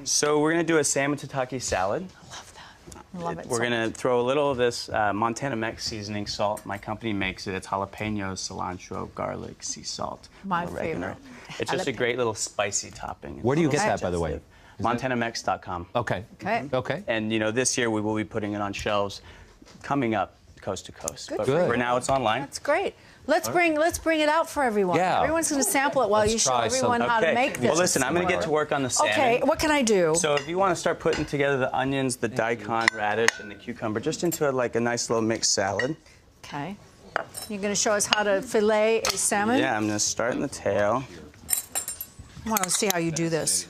So we're gonna do a salmon tataki salad. I love that. I love it. We're gonna throw a little of this Montana Mex seasoning salt. My company makes it. It's jalapenos, cilantro, garlic, sea salt. My oregano. favorite. It's just a great little spicy topping. Where do you get that, by the way? MontanaMex.com. Okay. Okay. And this year we will be putting it on shelves, coming up coast to coast. But Good. for now, it's online. That's great. Let's bring it out for everyone. Yeah. Everyone's going to sample it while Let's you show try everyone how to make this. Well, listen, I'm going to get to work on the salmon. Okay, what can I do? So if you want to start putting together the onions, the daikon, radish, and the cucumber, just into a nice little mixed salad. Okay. You're going to show us how to fillet a salmon? Yeah, I'm going to start in the tail. I want to see how you do this.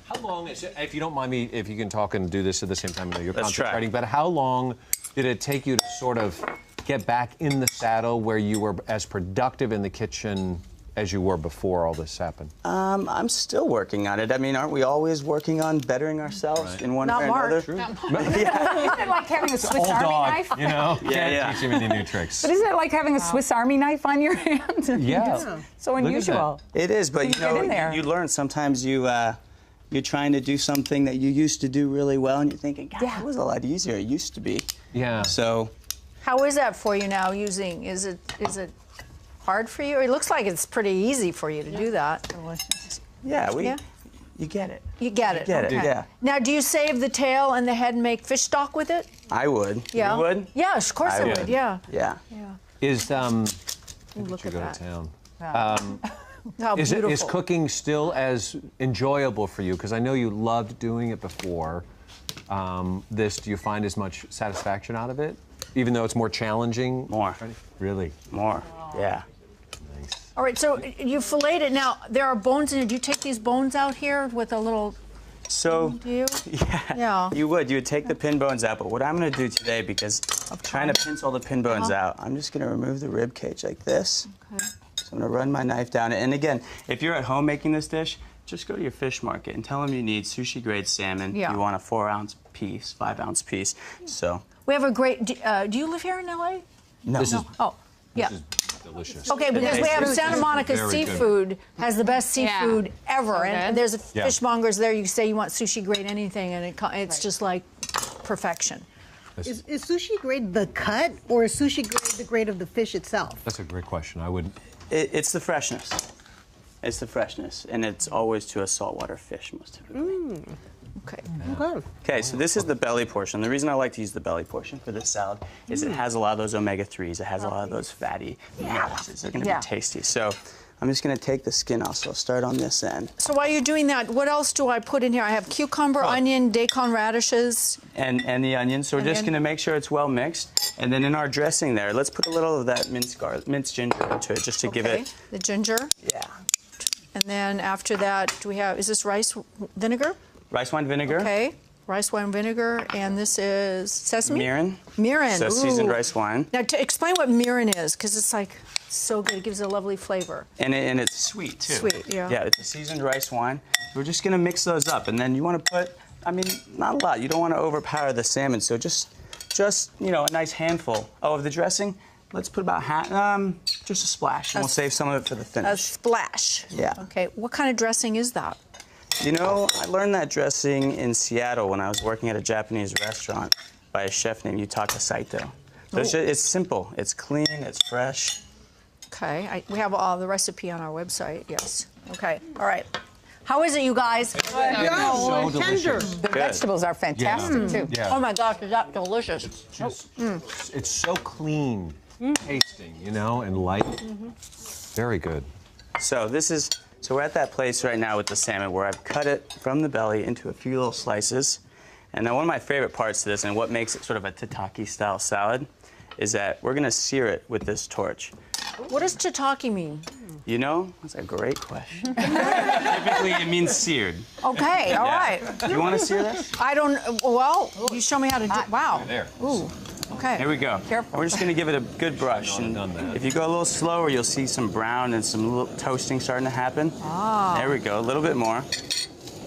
How long is it, if you don't mind me, if you can talk and do this at the same time, I know you're Let's try. concentrating, but how long did it take you to sort of get back in the saddle where you were as productive in the kitchen as you were before all this happened? I'm still working on it. I mean, aren't we always working on bettering ourselves in one way or another? True. Isn't it like having a Swiss Army knife? You know, Yeah. can't teach him any new tricks. But isn't it like having a Swiss Army knife on your hand? Yeah. So Look at unusual. It is, but You get in there. you learn sometimes you're trying to do something that you used to do really well, and you're thinking, God, that was a lot easier. It used to be. Yeah. So. How is that for you now using? Is it hard for you? It looks like it's pretty easy for you to do that. Delicious. Yeah, Yeah? You get it. You get it. Get it, okay. yeah. Now, do you save the tail and the head and make fish stock with it? I would. Yeah. You would? Yeah, of course I would. would. Yeah. Yeah. Yeah. Is Look you at go that. to town? How Is beautiful. cooking still as enjoyable for you? Because I know you loved doing it before. Do you find as much satisfaction out of it, even though it's more challenging? More. Really? More. Yeah. Nice. All right, so you filleted it. Now, there are bones in it. Do you take these bones out here with a little, So. do you? Yeah. You would take the pin bones out, but what I'm going to do today, because I'm trying to pinch all the pin bones out, I'm just going to remove the rib cage like this. Okay. So I'm going to run my knife down it. And again, if you're at home making this dish, just go to your fish market and tell them you need sushi grade salmon. Yeah. You want a 4-ounce piece, 5-ounce piece. So. We have a great, do you live here in LA? No. This is Oh, yeah. delicious. Okay, because we have Santa Monica Very good. Seafood has the best seafood ever, So and good. there's Yeah. fishmongers there. You say you want sushi grade anything, and it's just like perfection. Is sushi grade the cut, or is sushi grade the grade of the fish itself? That's a great question. I would. It's the freshness. It's the freshness, and it's always to a saltwater fish most typically. Okay. Okay. Okay, so this is the belly portion. The reason I like to use the belly portion for this salad is it has a lot of those omega-3s. It has a lot of those fatty acids. They're going to be tasty. So I'm just going to take the skin off. So I'll start on this end. So while you're doing that, what else do I put in here? I have cucumber, onion, daikon radishes. And the onions. So we're just going to make sure it's well mixed. And then in our dressing there, let's put a little of that minced ginger into it just to give it. The ginger. Yeah. And then after that, is this rice vinegar? Rice wine vinegar. Okay. Rice wine vinegar, and this is sesame? Mirin. Mirin. So Ooh. seasoned rice wine. Now, to explain what mirin is, because it's like so good. It gives it a lovely flavor. And it's sweet, too. Sweet, yeah. Yeah, it's a seasoned rice wine. We're just going to mix those up. And then you want to put, I mean, not a lot. You don't want to overpower the salmon. So just a nice handful. Oh, of the dressing, let's put about just a splash. And we'll save some of it for the A finish. splash. Yeah. Okay. What kind of dressing is that? You know, I learned that dressing in Seattle when I was working at a Japanese restaurant by a chef named Yutaka Saito. So it's simple. It's clean. It's fresh. Okay. We have all the recipe on our website. Yes. Okay. All right. How is it, you guys? So delicious. The vegetables are fantastic, too. Yeah. Oh, my gosh, is that delicious? It's so clean tasting, and light. Very good. So we're at that place right now with the salmon where I've cut it from the belly into a few little slices. And now one of my favorite parts to this and what makes it sort of a tataki style salad is that we're going to sear it with this torch. What does tataki mean? You know, that's a great question. Typically it means seared. Okay, all right. You want to sear this? I don't, well, you show me how to do, wow. There. Ooh, okay. Here we go. Careful. We're just going to give it a good brush. And if you go a little slower, you'll see some brown and some little toasting starting to happen. Ah. There we go, a little bit more.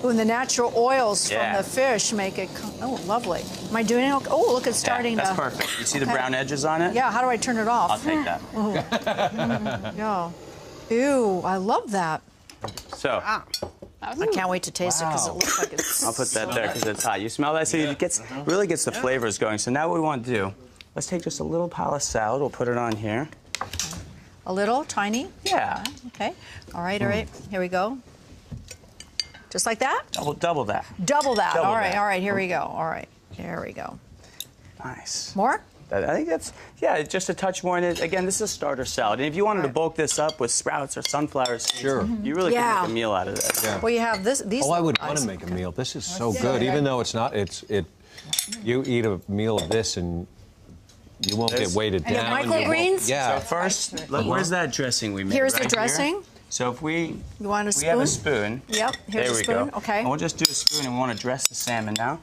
Ooh, and the natural oils from Yeah. the fish make it, oh, lovely. Am I doing it? Okay? Oh, look, it's starting that's to. perfect. You see the brown edges on it? Yeah, how do I turn it off? I'll take that. Yeah. Ew, I love that. So, I can't wait to taste it because it looks like it's. I'll put that there because it's hot. You smell that? So it really gets the flavors going. So now what we want to do, let's take just a little pile of salad. We'll put it on here. A little, tiny? Yeah. Okay. All right, all right. Here we go. Just like that? Double that. Double that. Double All right, that. all right. Here we go. All right. There we go. Nice. More? I think that's, yeah, just a touch more. And again, this is a starter salad. And if you wanted to bulk this up with sprouts or sunflower seeds, you really Yeah. can make a meal out of this. Yeah. Well, you have these. Oh, I would want nice. to make a meal. This is so good, even though it's not. You eat a meal of this and you won't get weighted And down. microgreens? Yeah. So first, where's that dressing we made? Here's the right dressing. Here? So if we You want a we have a spoon? spoon. Yep, here's there a we spoon. go. Okay. And we'll just do a spoon, and we want to dress the salmon now.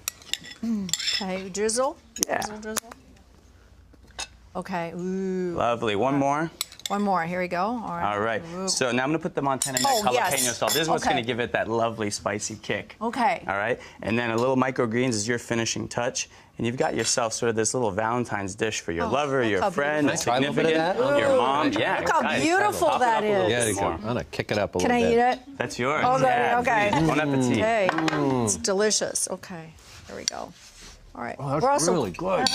Okay, drizzle. Yeah. Drizzle, drizzle. Okay. Ooh. Lovely. One more. One more. Here we go. All right. All right. Ooh. So now I'm going to put the Montana Mix Oh, jalapeno yes. salt. This is what's Okay. going to give it that lovely spicy kick. Okay. All right. And then a little microgreens is your finishing touch. And you've got yourself sort of this little Valentine's dish for your lover, look your how friend, a beautiful. Can I try a little bit of significant, that? your mom. Ooh. Yeah. Look how guys, beautiful pop it that up a little is. Yeah, bit you go. more. I'm gonna kick it up a Can little I bit. eat it? That's yours. Oh, yeah, okay. please. Bon appetit. Hey, it's delicious. Okay. Here we go. All right. Oh, that's really good.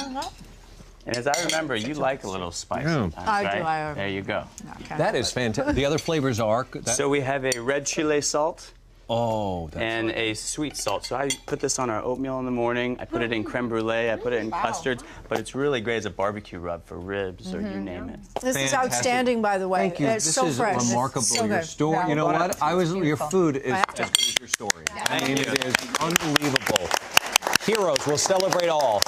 And as I remember, you like a little spice Yeah. sometimes, I right? do, I- There you go. Okay. That is fantastic. The other flavors are. So we have a red chile salt Oh, that's and a sweet salt. So I put this on our oatmeal in the morning. I put it in creme brulee. I put it in custards. But it's really great as a barbecue rub for ribs or you name it. This is fantastic. outstanding, by the way. Thank you. It's This so is fresh. It's remarkable. so Your good. story. Yeah. You know what? Your food is I as have to. good as your story. I mean, it is unbelievable. Heroes will celebrate all.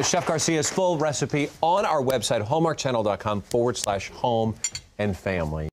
Chef Garcia's full recipe on our website, hallmarkchannel.com/home and family.